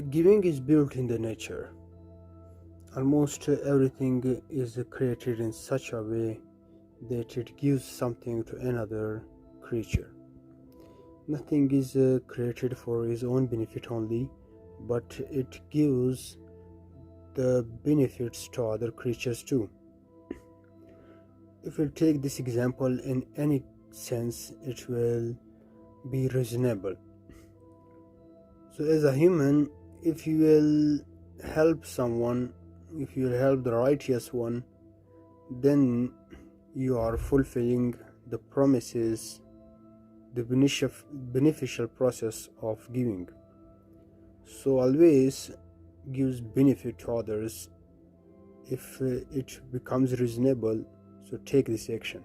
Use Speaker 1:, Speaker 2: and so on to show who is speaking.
Speaker 1: Giving is built in the nature. Almost everything is created in such a way that it gives something to another creature. Nothing is created for its own benefit only, but it gives the benefits to other creatures too. If we take this example in any sense, it will be reasonable. So, as a human, if you will help someone, if you will help the righteous one, then you are fulfilling the promises, the beneficial process of giving. So, always gives benefit to others if it becomes reasonable. So, take this action.